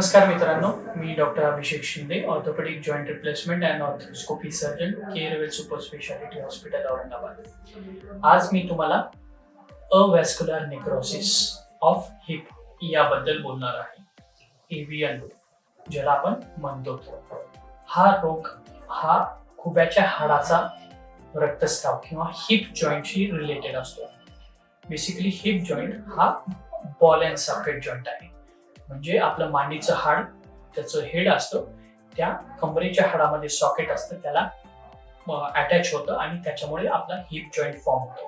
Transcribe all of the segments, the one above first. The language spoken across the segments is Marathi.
नमस्कार मित्रांनो, मी doctor Abhishek Shinde, orthopaedic joint replacement and arthroscopy surgeon, केरवेल सुपरस्पेशालिटी हॉस्पिटल औरंगाबाद. आज मी तुम्हाला अवॅस्क्युलर नेक्रोसिस ऑफ हिप याबद्दल बोलणार आहे. एव्हीएन ज्याला आपण म्हणतो, हा रोग हा खुब्याच्या हाडाचा रक्तस्राव किंवा हिप जॉईंटशी रिलेटेड असतो. बेसिकली हिप जॉईंट हा बॉल अँड सॉकेट जॉईंट आहे. म्हणजे आपलं मांडीचं हाड, त्याचं हेड असतं, त्या कमरेच्या हाडामध्ये सॉकेट असतं, त्याला अटॅच होतं आणि त्याच्यामुळे आपला हिप जॉईंट फॉर्म होतो.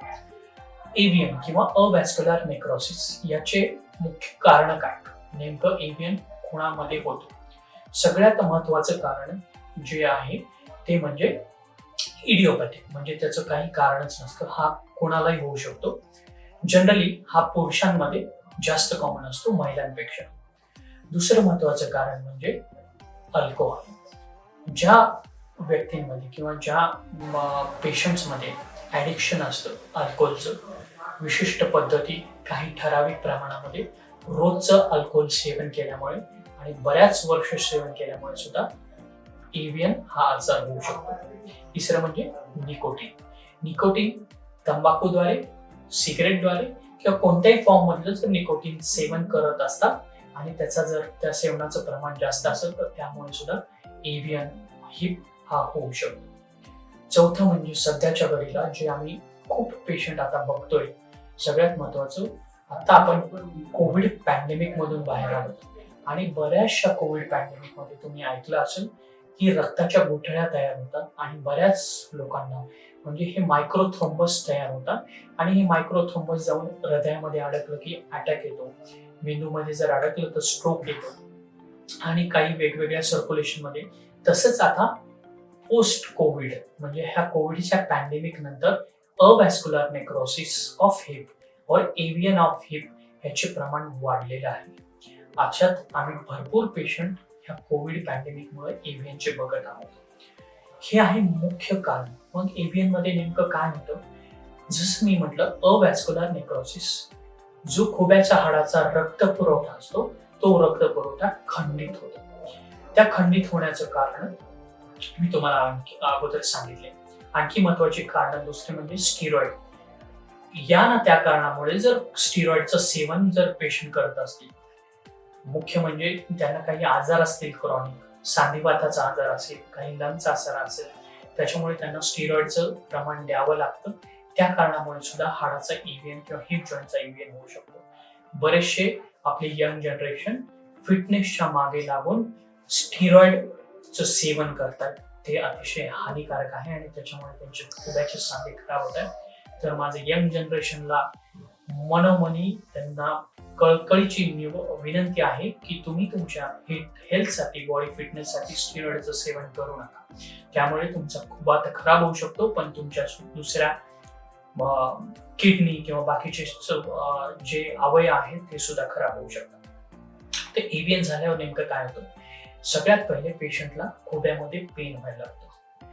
एव्हीएन किंवा अवॅस्क्युलर नेक्रोसिस याचे मुख्य कारण काय, नेमकं एव्हीएन कोणामध्ये होतो? सगळ्यात महत्वाचं कारण जे आहे ते म्हणजे इडिओपॅथिक, म्हणजे त्याचं काही कारणच नसतं, हा कोणालाही होऊ शकतो. जनरली हा पुरुषांमध्ये जास्त कॉमन असतो महिलांपेक्षा. दुसरं महत्वाचं कारण म्हणजे अल्कोहोल. ज्या व्यक्तींमध्ये किंवा ज्या पेशंट्समध्ये ॲडिक्शन असतं अल्कोहोलचं, विशिष्ट पद्धती काही ठराविक प्रमाणामध्ये रोजचं अल्कोहोल सेवन केल्यामुळे आणि बऱ्याच वर्ष सेवन केल्यामुळे सुद्धा एव्हीएन हा आजार होऊ शकतो. तिसरं म्हणजे निकोटीन तंबाखूद्वारे, सिगरेटद्वारे किंवा कोणत्याही फॉर्म मधलं जर निकोटीन सेवन करत असतात आणि त्याचा जर त्या सेवनाचं प्रमाण जास्त असेल तर त्यामुळे सुद्धा एव्हीएन हिप हा होऊ शकतो. चौथं म्हणजे सध्याच्या घडीला जे आम्ही खूप पेशंट आता बघतोय, सगळ्यात महत्वाचं, आता आपण कोविड पॅन्डेमिक मधून बाहेर आलो आणि बऱ्याचशा कोविड पॅन्डेमिक मध्ये तुम्ही ऐकलं असेल की रक्ताच्या गुठळ्या तयार होतात आणि बऱ्याच लोकांना म्हणजे हे मायक्रोथ्रोम्बस तयार होतात आणि हे मायक्रोथ्रोम्बस जाऊन हृदयामध्ये अडकलं की अटॅक येतो, मेंदूमध्ये जर अडकलं तर स्ट्रोक येतो आणि काही वेगवेगळ्या सर्क्युलेशन मध्ये. तसंच आता पोस्ट कोविड म्हणजे ह्या कोविडच्या पॅन्डेमिक नंतर अवॅस्क्युलर नेक्रोसिस ऑफ हिप और एव्हीएन ऑफ हिप ह्याचे प्रमाण वाढलेलं आहे. अशात आम्ही भरपूर पेशंट ह्या कोविड पॅन्डेमिकमुळे एव्हीएनचे बघत आहोत. हे आहे मुख्य कारण. मग एव्हीएन मध्ये नेमकं काय होतं? जसं मी म्हटलं, अवॅस्क्युलर नेक्रोसिस, जो खोब्याच्या हाडाचा रक्त पुरवठा असतो तो रक्त पुरवठा खंडित होतो. त्या खंडित होण्याचं कारण मी तुम्हाला अगोदर सांगितले. आणखी महत्वाची कारण दुसरे म्हणजे स्टेरॉइड. या ना त्या कारणामुळे जर स्टेरॉइडचं सेवन जर पेशंट करत असतील, मुख्य म्हणजे त्यांना काही आजार असतील, क्रॉनिक सांधिवाताचा आजार असेल, काही लंगचा आजार असेल, त्याच्यामुळे त्यांना स्टेरॉइडचं प्रमाण द्यावं लागतं. त्या कारणामुळे सुद्धा हाडाचा एव्हीएन किंवा हिप जॉईंटचा एव्हीएन होऊ शकतो. बरेचसे आपले यंग जनरेशन फिटनेसच्या मागे लागून स्टेरॉइडचं सेवन करतात. ते अतिशय हानिकारक आहे आणि त्याच्यामुळे त्यांचे खुब्याचे सांधे खराब होत आहेत. तर माझे यंग जनरेशनला मनोमनी त्यांना कळकळीची विनंती आहे की तुम्ही तुमच्या हेल्थसाठी, बॉडी फिटनेससाठी स्टेरॉइडचं सेवन करू नका. त्यामुळे तुमचा खुबा तर खराब होऊ शकतो, पण तुमच्या दुसऱ्या किडनी किंवा बाकीचे जे अवयव आहेत ते सुद्धा खराब होऊ शकतात. तर एव्हीएन झाल्यावर नेमकं काय होतं? सगळ्यात पहिले पेशंटला खोब्यामध्ये पेन व्हायला लागतं.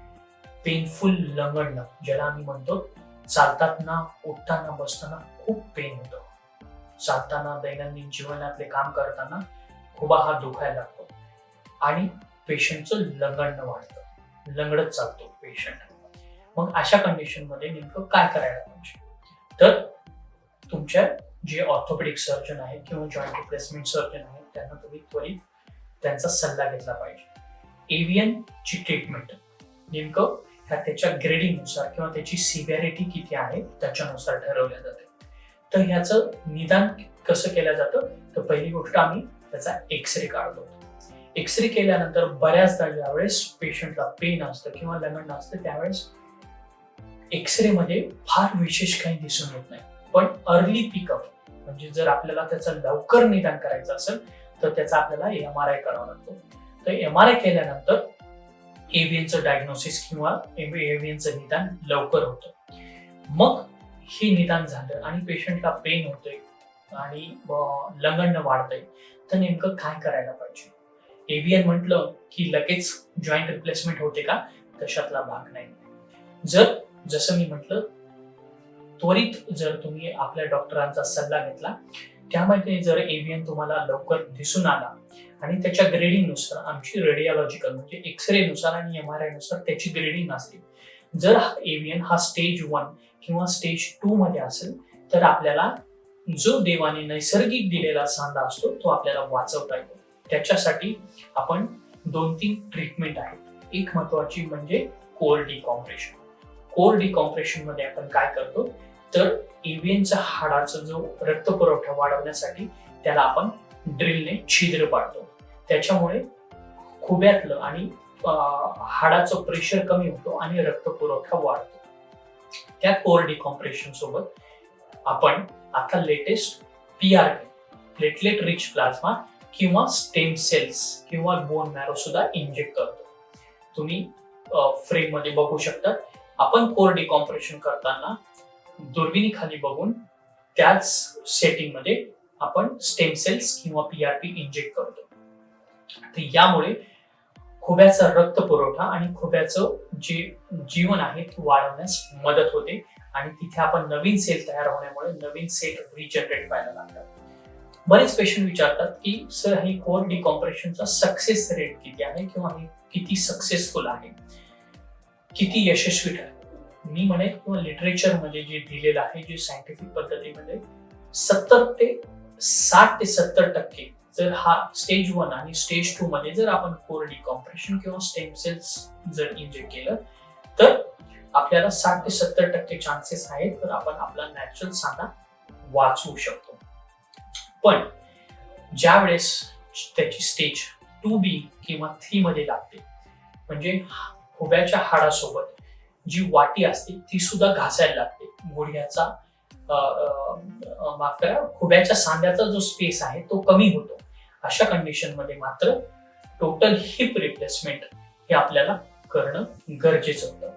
पेनफुल लंगडणं ज्याला आम्ही म्हणतो, चालताना, उठताना, बसताना खूप पेन होतं. चालताना, दैनंदिन जीवनातले काम करताना खुबा हा दुखायला लागतो आणि पेशंटचं लंगडणं वाढतं, लंगडत चालतो पेशंट. मग अशा कंडिशन मध्ये नेमकं काय करायला पाहिजे? तर तुमच्या जे ऑर्थोपेडिक सर्जन आहेत किंवा जॉईंट रिप्लेसमेंट सर्जन आहेत त्यांना तुम्ही त्वरित त्यांचा सल्ला घेतला पाहिजे. एव्हीएन ची ट्रीटमेंट नेमकं त्याच्या ग्रेडिंगनुसार किंवा त्याची सिव्हिरिटी किती आहे त्याच्यानुसार ठरवल्या जाते. तर ह्याचं निदान कसं केलं जातं? तर पहिली गोष्ट आम्ही त्याचा एक्सरे काढतो. एक्सरे केल्यानंतर बऱ्याचदा ज्यावेळेस पेशंटला पेन असतं किंवा लंगडणं असतं त्यावेळेस एक्सरे मध्ये फार विशेष काही दिसून येत नाही, पण अर्ली पिकअप म्हणजे जर आपल्याला त्याचं लवकर निदान करायचं असेल तर त्याचा आपल्याला MRI करावा लागतो. तर MRI केल्यानंतर एव्हीएनचं डायग्नोसिस किंवा एव्हीएनचं निदान लवकर होतं. मग हे निदान झालं आणि पेशंटला पेन होतोय आणि लंगडणं वाढतंय, तर नेमकं काय करायला पाहिजे? एव्हीएन म्हटलं की लगेच जॉईंट रिप्लेसमेंट होते का? तशातला भाग नाही. जसं मी म्हटलं, त्वरित जर तुम्ही आपल्या डॉक्टरांचा सल्ला घेतला त्यामध्ये जर एव्हीएन तुम्हाला लवकर दिसून आला आणि त्याच्या ग्रेडिंगनुसार आमची रेडिओलॉजिकल म्हणजे एक्सरे नुसार आणि MRI नुसार त्याची ग्रेडिंग असते. जर एव्हीएन हा स्टेज 1 किंवा स्टेज 2 मध्ये असेल तर आपल्याला जो देवाने नैसर्गिक दिलेला सांधा असतो तो आपल्याला वाचवता येतो. त्याच्यासाठी आपण 2-3 ट्रीटमेंट आहेत. एक महत्वाची म्हणजे कोर डिकॉम्प्रेशन. कोर डिकॉम्प्रेशन मध्ये आपण काय करतो तर एव्हीएनचा हाडाचा जो रक्तपुरवठा वाढवण्यासाठी त्याला आपण ड्रिलने छिद्र पाडतो. त्याच्यामुळे खुब्यातलं आणि हाडाचं प्रेशर कमी होतो आणि रक्तपुरवठा वाढतो. त्या कोर डिकॉम्प्रेशन सोबत आपण आता latest PRP platelet rich plasma किंवा स्टेम सेल्स किंवा बोन मॅरो सुद्धा इंजेक्ट करतो. तुम्ही फ्रेम मध्ये बघू शकता. आपण कोर डिकॉम्प्रेशन करताना दुर्बिणीखाली बघून त्याच सेटिंग मध्ये आपण स्टेम सेल्स किंवा PRP इंजेक्ट करतो. तर यामुळे खुब्याचा रक्त पुरवठा आणि खुब्याचं जे जीवन आहे ते वाढवण्यास मदत होते आणि तिथे आपण नवीन सेल तयार होण्यामुळे नवीन सेल रिजनरेट व्हायला लागतात. बरेच पेशंट विचारतात की सर ही कोर डिकॉम्प्रेशनचा सक्सेस रेट किती आहे किंवा हे किती सक्सेसफुल आहे, किती यशस्वी ठरते. मी म्हणेन किंवा लिटरेचर मध्ये जे दिलेलं आहे जे सायंटिफिक पद्धतीमध्ये 60 ते 70% जर हा स्टेज 1 आणि स्टेज 2 मध्ये जर आपण कोर डिकॉम्प्रेशन किंवा स्टेम सेल्स जर इंजेक्ट केलं तर आपल्याला 60 ते 70% चान्सेस आहेत तर आपण आपला नॅचरल सांधा वाचवू शकतो. पण ज्या वेळेस त्याची स्टेज 2B किंवा 3 मध्ये लागते म्हणजे खुब्याच्या हाडासोबत जी वाटी असते ती सुद्धा घासायला लागते. गुडघ्याचा माफ करा खुब्याच्या सांध्याचा जो स्पेस आहे तो कमी होतो. अशा कंडिशन मध्ये मात्र टोटल हिप रिप्लेसमेंट हे आपल्याला करणं गरजेचं होतं.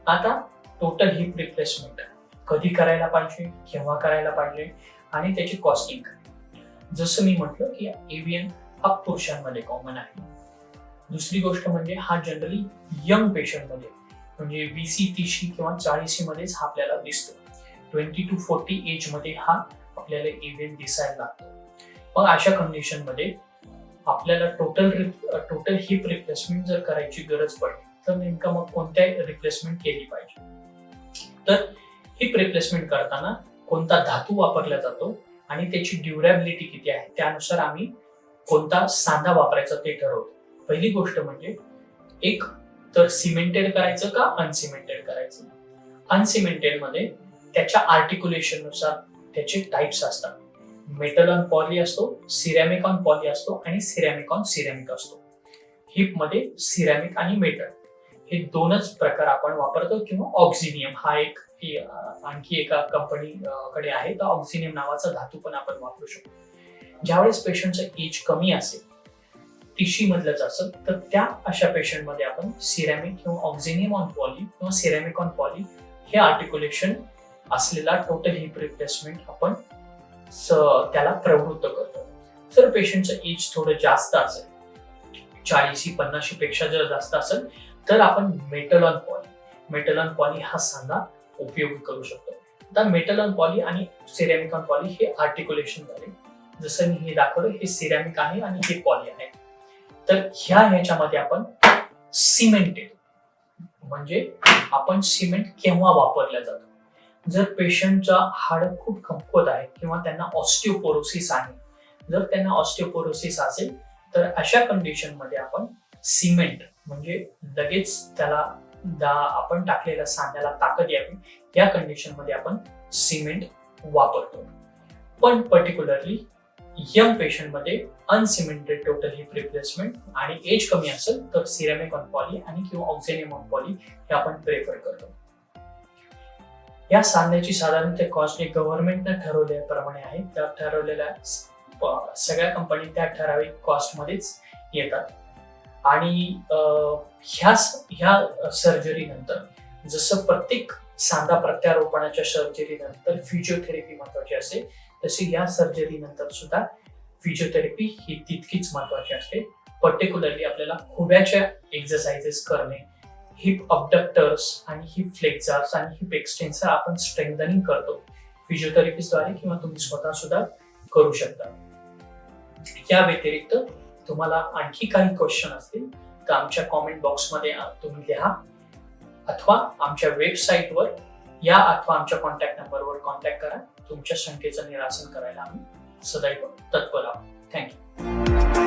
आता टोटल हिप रिप्लेसमेंट कधी करायला पाहिजे, केव्हा करायला पाहिजे आणि त्याची कॉस्टिंग काय. जसं मी म्हटलं की एव्हीएन हा पुरुषांमध्ये कॉमन आहे. दुसरी गोष्ट म्हणजे हा जनरली यंग पेशंट मध्ये म्हणजे 20-30 किंवा 40 मध्येच हा आपल्याला दिसतो. 20 to 40 एज मध्ये हा आपल्याला एव्हीएन दिसायला लागतो. मग अशा कंडिशन मध्ये आपल्याला टोटल हिप रिप्लेसमेंट जर करायची गरज पडली तर नेमकं मग कोणत्या रिप्लेसमेंट केली पाहिजे. तर हिप रिप्लेसमेंट करताना कोणता धातू वापरला जातो आणि त्याची ड्युरेबिलिटी किती आहे त्यानुसार आम्ही कोणता सांधा वापरायचा ते ठरवतो. पहिली गोष्ट म्हणजे एक तर सिमेंटेड करायचं का अनसिमेंटेड करायचं. अनसिमेंटेड मध्ये त्याच्या आर्टिक्युलेशन नुसार त्याचे टाइप्स असतात. मेटल ऑन पॉली असतो, सिरॅमिक ऑन पॉली असतो आणि सिरॅमिक ऑन सिरॅमिक असतो. हिप मध्ये सिरॅमिक आणि मेटल हे दोनच प्रकार आपण वापरतो किंवा ऑक्झिनियम हा एक आणखी एका कंपनी कडे आहे तर ऑक्झिनियम नावाचा धातू पण आपण वापरू शकतो. ज्यावेळेस पेशंटचं एज कमी असेल 30 मधलंच असेल तर त्या अशा पेशंट मध्ये आपण सिरॅमिक किंवा ऑक्झिनियम ऑन पॉली किंवा सिरॅमिक ऑन पॉली हे आर्टिक्युलेशन असलेला टोटल हिप रिप्लेसमेंट आपण त्याला प्रवृत्त करतो. जर पेशंटचं एज थोडं जास्त असेल 40-50 पेक्षा जर जास्त असेल तर आपण मेटल ऑन पॉली हा सांधा उपयोग करू शकतो. आता मेटल ऑन पॉली आणि सिरॅमिक ऑन पॉली हे आर्टिक्युलेशन झाले. जसं मी हे दाखवलं हे सिरॅमिक आहे आणि हे पॉली आहे. तर ह्याच्यामध्ये आपण सिमेंटेड म्हणजे आपण सिमेंट केव्हा वापरलं जातं जर पेशंटचा हाड खूप कमकुवत आहे किंवा त्यांना ऑस्टिओपोरोसिस आहे. जर त्यांना ऑस्टिओपोरोसिस असेल तर अशा कंडिशन मध्ये आपण सिमेंट म्हणजे लगेच त्याला आपण टाकलेल्या सांध्याला ताकद यावी या कंडिशन मध्ये आपण सिमेंट वापरतो. पण पर्टिक्युलरली यंग पेशंट मध्ये अनसिमेंटेड टोटल हिप रिप्लेसमेंट आणि एज कमी असेल तर सिरॅमिक ऑन पॉली आणि किंवा ऑक्झिनियम ऑन पॉली हे आपण प्रेफर करतो. या सांध्याची साधारणतः कॉस्ट गव्हर्नमेंटने ठरवल्याप्रमाणे आहे. त्या ठरवलेल्या सगळ्या कंपनी त्या ठराविक कॉस्ट मध्येच येतात. आणि ह्या सर्जरी नंतर जसं प्रत्येक सांधा प्रत्यारोपणाच्या सर्जरी नंतर फिजिओथेरपी महत्वाची असते तशी या सर्जरी नंतर सुद्धा फिजिओथेरपी ही तितकीच महत्वाची असते. पर्टिक्युलरली आपल्याला खुब्याच्या एक्सरसाइजेस करणे, हिप अबडक्टर्स आणि हिप फ्लेक्झर्स आणि हिप एक्सटेन्सर आपण स्ट्रेंथनिंग करतो फिजिओथेरपिस्टद्वारे किंवा तुम्ही स्वतः सुद्धा करू शकता. या व्यतिरिक्त तुम्हाला आणखी काही क्वेश्चन असतील तर आमच्या कॉमेंट बॉक्समध्ये तुम्ही लिहा, अथवा आमच्या वेबसाईटवर या अथवा आमच्या कॉन्टॅक्ट नंबरवर कॉन्टॅक्ट करा. तुमच्या शंकेचं निरासन करायला आम्ही सदैव तत्पर आहोत. थँक्यू.